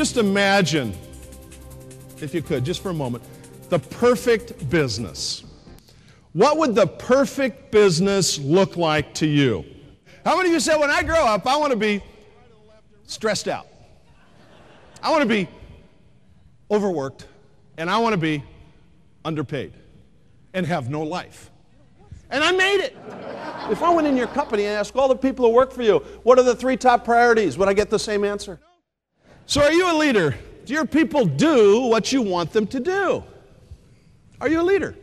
just imagine, if you could, just for a moment, the perfect business. What would the perfect business look like to you? How many of you said, when I grow up, I want to be stressed out? I want to be overworked, and I want to be underpaid and have no life. And I made it. If I went in your company and asked all the people who work for you, what are the 3 top priorities? Would I get the same answer? So are you a leader? Do your people do what you want them to do? Are you a leader?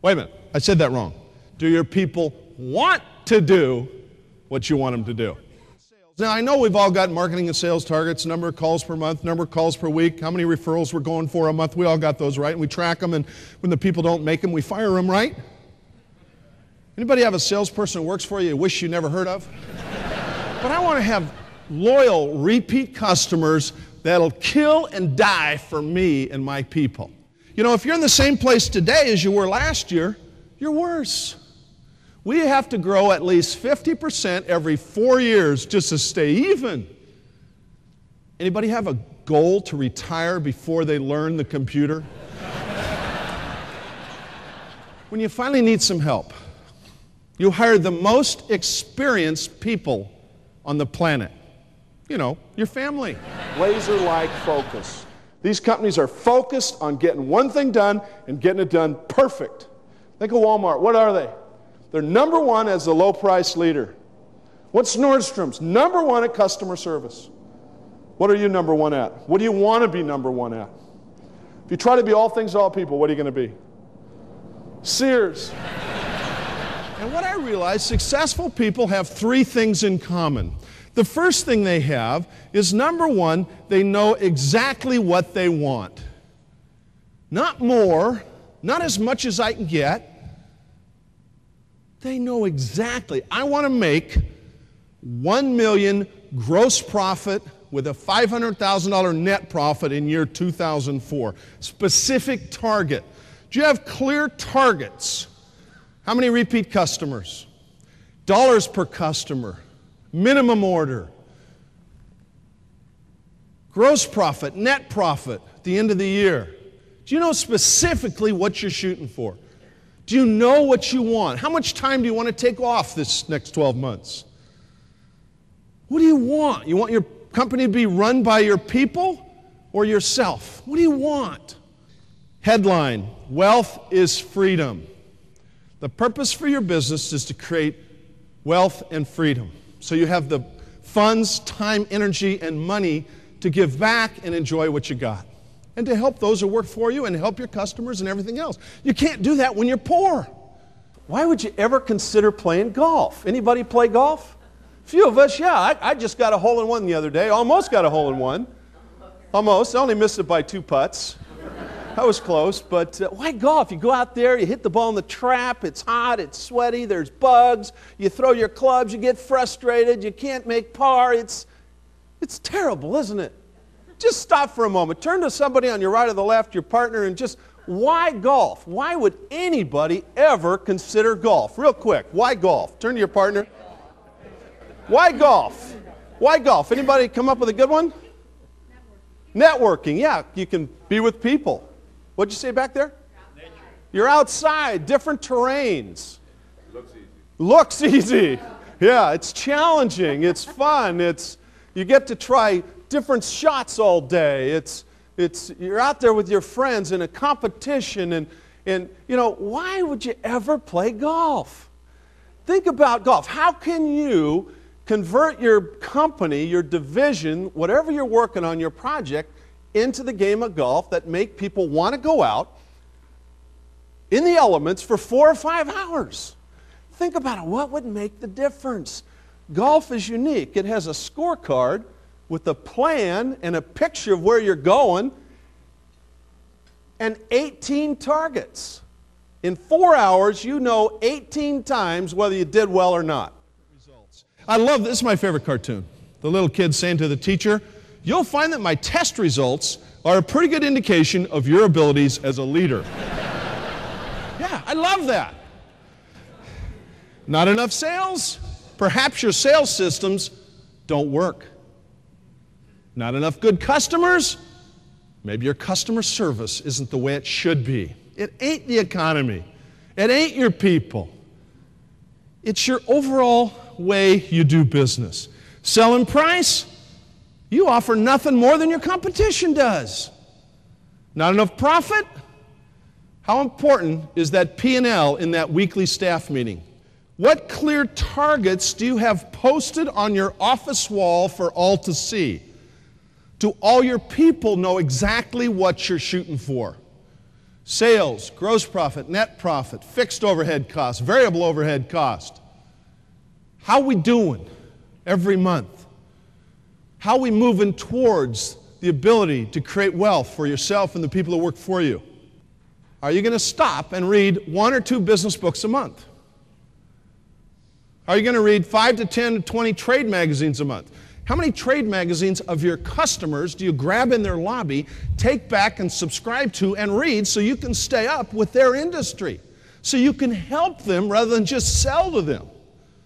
Wait a minute, I said that wrong. Do your people want to do what you want them to do? Now, I know we've all got marketing and sales targets, number of calls per month, number of calls per week, how many referrals we're going for a month. We all got those, right? And we track them, and when the people don't make them, we fire them, right? Anybody have a salesperson who works for you wish you never heard of? But I want to have loyal, repeat customers that'll kill and die for me and my people. You know, if you're in the same place today as you were last year, you're worse. We have to grow at least 50% every 4 years just to stay even. Anybody have a goal to retire before they learn the computer? When you finally need some help, you hire the most experienced people on the planet. You know, your family. Laser-like focus. These companies are focused on getting one thing done and getting it done perfect. Think of Walmart. What are they? They're number 1 as the low-price leader. What's Nordstrom's? Number 1 at customer service. What are you number 1 at? What do you want to be number 1 at? If you try to be all things to all people, what are you going to be? Sears. And what I realized, successful people have 3 things in common. The first thing they have is, number 1, they know exactly what they want. Not more, not as much as I can get. They know exactly. I want to make $1 million gross profit with a $500,000 net profit in year 2004. Specific target. Do you have clear targets? How many repeat customers? Dollars per customer. Minimum order. Gross profit, net profit at the end of the year. Do you know specifically what you're shooting for? Do you know what you want? How much time do you want to take off this next 12 months? What do you want? You want your company to be run by your people or yourself? What do you want? Headline, wealth is freedom. The purpose for your business is to create wealth and freedom. So you have the funds, time, energy, and money to give back and enjoy what you got. And to help those who work for you and help your customers and everything else. You can't do that when you're poor. Why would you ever consider playing golf? Anybody play golf? A few of us, yeah. I just got a hole-in-one the other day. Almost got a hole-in-one. Almost. I only missed it by 2 putts. That was close, but why golf? You go out there, you hit the ball in the trap, it's hot, it's sweaty, there's bugs, you throw your clubs, you get frustrated, you can't make par. It's terrible, isn't it? Just stop for a moment. Turn to somebody on your right or the left, your partner, and just, why golf? Why would anybody ever consider golf? Real quick, why golf? Turn to your partner. Why golf? Why golf? Anybody come up with a good one? Networking, yeah, you can be with people. What'd you say back there? Nature. You're outside, different terrains. Looks easy. Yeah, it's challenging, it's fun, you get to try different shots all day. You're out there with your friends in a competition, and you know, why would you ever play golf? Think about golf. How can you convert your company, your division, whatever you're working on, your project, into the game of golf that make people want to go out in the elements for 4 or 5 hours? Think about it. What would make the difference? Golf is unique. It has a scorecard with a plan and a picture of where you're going and 18 targets. In 4 hours, you know 18 times whether you did well or not. I love this. This is my favorite cartoon. The little kid saying to the teacher, "You'll find that my test results are a pretty good indication of your abilities as a leader." Yeah, I love that. Not enough sales? Perhaps your sales systems don't work. Not enough good customers? Maybe your customer service isn't the way it should be. It ain't the economy. It ain't your people. It's your overall way you do business. Selling price? You offer nothing more than your competition does. Not enough profit? How important is that P&L in that weekly staff meeting? What clear targets do you have posted on your office wall for all to see? Do all your people know exactly what you're shooting for? Sales, gross profit, net profit, fixed overhead cost, variable overhead cost. How we doing every month? How we moving towards the ability to create wealth for yourself and the people that work for you? Are you going to stop and read 1 or 2 business books a month? Are you going to read 5 to 10 to 20 trade magazines a month? How many trade magazines of your customers do you grab in their lobby, take back and subscribe to and read so you can stay up with their industry, so you can help them rather than just sell to them?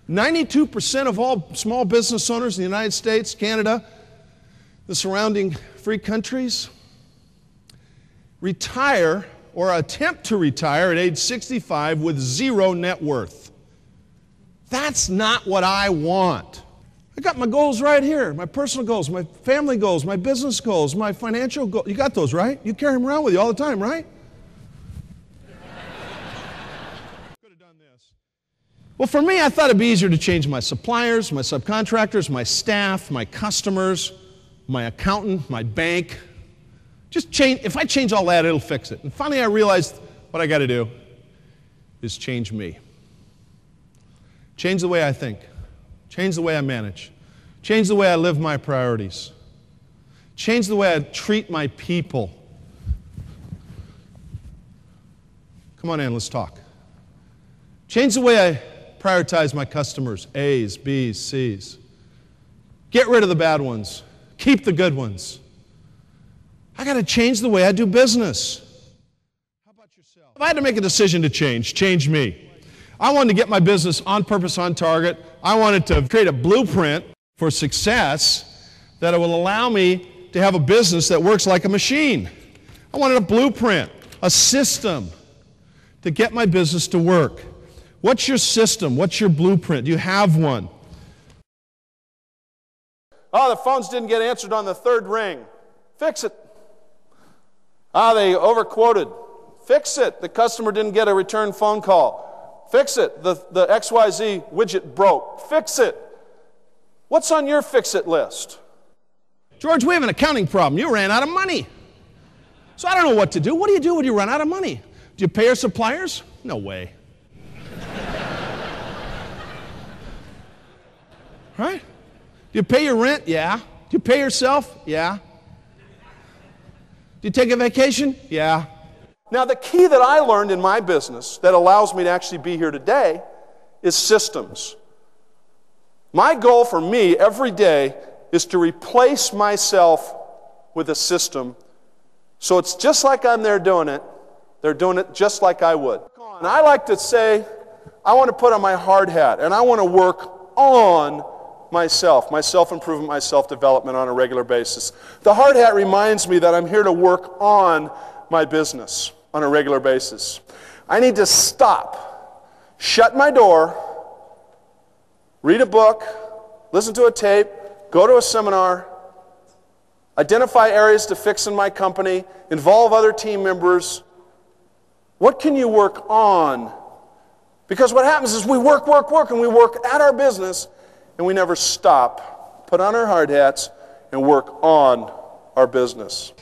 92% of all small business owners in the United States, Canada, the surrounding free countries, retire or attempt to retire at age 65 with 0 net worth. That's not what I want. I got my goals right here, my personal goals, my family goals, my business goals, my financial goals. You got those, right? You carry them around with you all the time, right? Could have done this. Well, for me, I thought it'd be easier to change my suppliers, my subcontractors, my staff, my customers, my accountant, my bank. Just change. If I change all that, it'll fix it. And finally, I realized what I got to do is change me. Change the way I think. Change the way I manage. Change the way I live my priorities. Change the way I treat my people. Come on in, let's talk. Change the way I prioritize my customers, A's, B's, C's. Get rid of the bad ones. Keep the good ones. I got to change the way I do business. How about yourself? If I had to make a decision to change me. I wanted to get my business on purpose, on target. I wanted to create a blueprint for success that will allow me to have a business that works like a machine. I wanted a blueprint, a system to get my business to work. What's your system? What's your blueprint? Do you have one? Oh, the phones didn't get answered on the 3rd ring. Fix it. Ah, they overquoted. Fix it. The customer didn't get a return phone call. Fix it. The XYZ widget broke. Fix it. What's on your fix-it list? George, we have an accounting problem. You ran out of money. So I don't know what to do. What do you do when you run out of money? Do you pay your suppliers? No way. Right? Do you pay your rent? Yeah. Do you pay yourself? Yeah. Do you take a vacation? Yeah. Now, the key that I learned in my business that allows me to actually be here today is systems. My goal for me every day is to replace myself with a system so it's just like I'm there doing it. They're doing it just like I would. And I like to say, I want to put on my hard hat and I want to work on myself, my self-improvement, my self-development on a regular basis. The hard hat reminds me that I'm here to work on my business on a regular basis. I need to stop, shut my door, read a book, listen to a tape, go to a seminar, identify areas to fix in my company, involve other team members. What can you work on? Because what happens is we work, and we work at our business, and we never stop, put on our hard hats, and work on our business.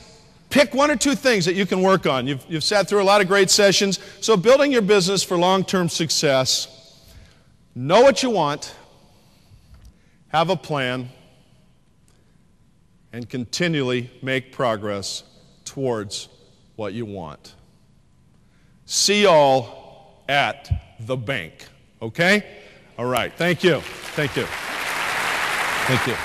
Pick 1 or 2 things that you can work on. You've sat through a lot of great sessions. So building your business for long-term success, know what you want, have a plan, and continually make progress towards what you want. See y'all at the bank, okay? All right, thank you. Thank you. Thank you.